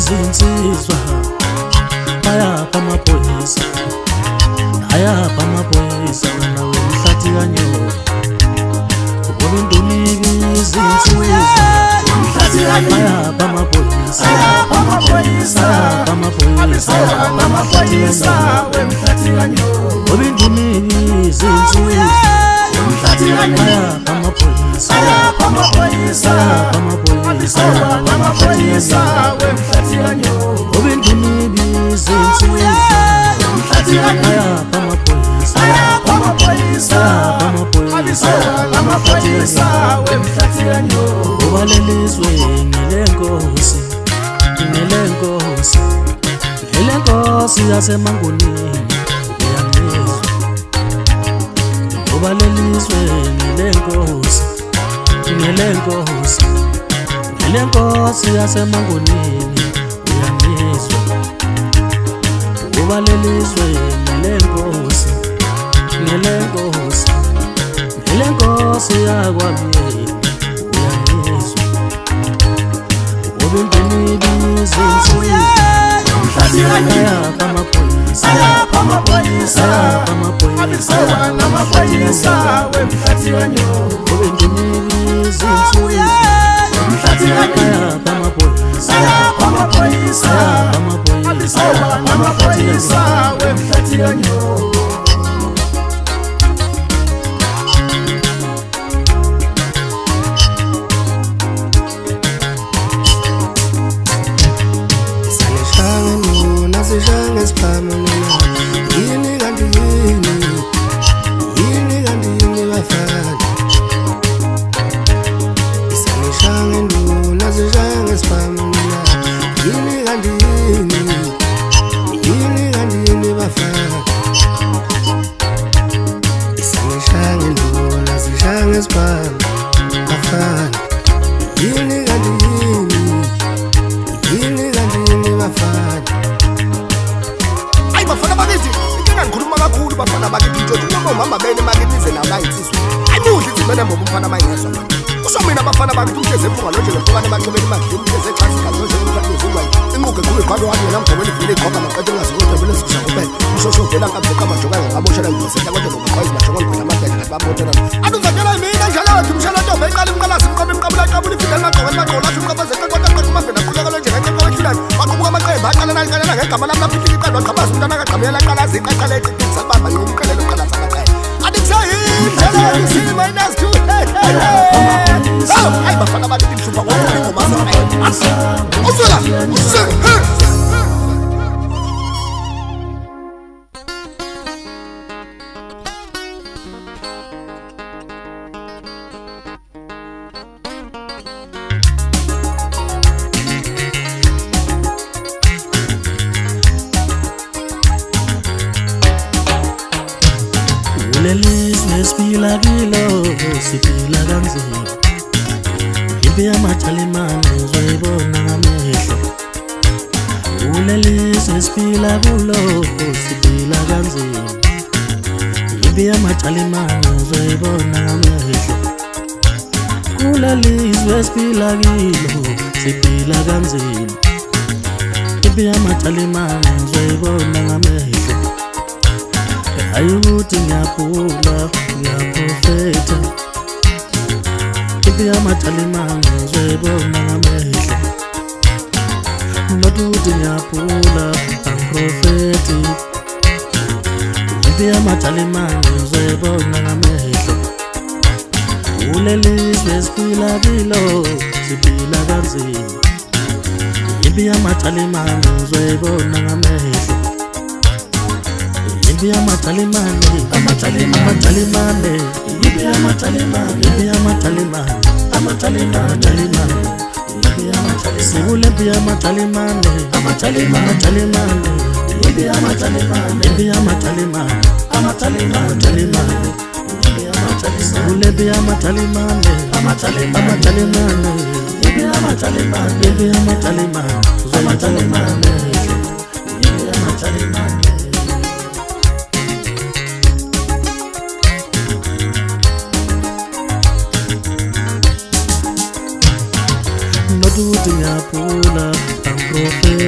izinsizwa ayapha amaphoyisa wena wemhlathi kanyoka ubinduniki izinsizwa ayapha amaphoyisa wemhlathi kanyoka ubinduniki izinsizwa ayapha amaphoyisa wemhlathi kanyoka ubinduniki izinsizwa ayapha amaphoyisa wemhlathi kanyoka ubalelizwe ngelenkosi yasemangonini uyangizwa ubalelizwe ngelenkosi yasemangonini uyangizwa ubalelizwe ngelenkosi yakwamyeni uyangizwa ubinduniki izinsizwa ayapha amaphoyisa wemhlathi kanyoka ubinduniki izinsizwa ayapha amaphoyisa wemhlathi kanyoka Nasishanga siphamelana yini kanti yini bafana isanishanga nduna nasishanga siphamelana yini kanti yini bafana isanishanga nduna nasishanga siphamelana bafana yini kanti yini bafana bafana bakithi inkinga ngikhuluma kakhulu bafana bakithi nje noma umama bene makinize nawo bayitsizwe ayimudli ithi mina ngoba umfana mayingezwa usho mina bafana bakithi umtheze empunga lonje ngempukane emaqhubeni emadlini umtheze exhasi kazoze umfana inquke kuwe qhabe wami yena mgobeni vile iqhoba naqede ngazikodwa vele sikuza kuphela ushosho vela ngabheka amajoka ngaboshela ngizosela kodwa ngokuqhwayiza majoka ngibona amadela ngababotela aduzakela mina njalo wathi umshela ntombe iqala imqalasi imqobe imqabula qabula ifika emaqhoba emaqhoba lathi umqabaze kodwa umafena qhubeka lonje ngecebo ekhulani baqhubuka amaqembu aqala ngegama lami lapho iqala waqhabaza umntana kaqhamela qalazi iqaqala eqinisa sabamba ngomqalelo qalaza amaqembu athi kusayini -2 hayi bafana bakithi mhlupha kodwa ingoma usela Lelizwe siphila kilo siphila kanzima impi yamajalimane uzoyibona ngamehlo kulelizwe siphila kulo siphila kanzima impi yamajalimane uzoyibona ngamehlo kulelizwe siphila kilo siphila kanzima impi yamajalimane uzoyibona ngamehlo ayukuthi ngiyaphula ngiyaprofetha impi yamajalimane uzoyibona ngamehlo not ukuthi ngiyaphula angiprofethi impi yamajalimane uzoyibona ngamehlo kulelizwe siphila kilo siphila kanzima impi yamajalimane uzoyibona ngamehlo impi yamajalimane impi yamajalimane sikule impi yamajalimane impi yamajalimane sikule impi yamajalimane Not to the apula, I'm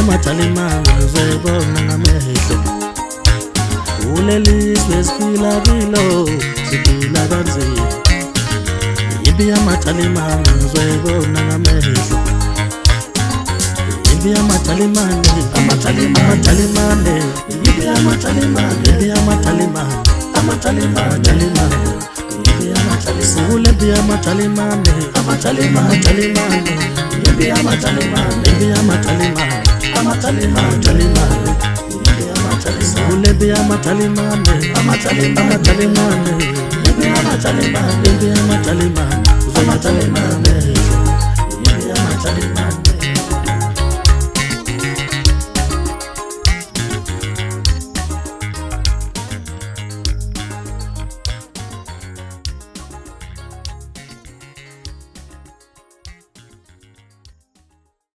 amatalimane uzoyibona ngamehlo kulelizwe esiphila kilo siphila kanzima impi yamatalimane uzoyibona ngamehlo impi yamatalimane amatalimane impi yamatalimane Sule bia matalimane, amatalimane. Bia matalimane, bia matalimane, amatalimane. Sule bia matalimane, amatalimane. Bia matalimane, bia matalimane, amatalimane.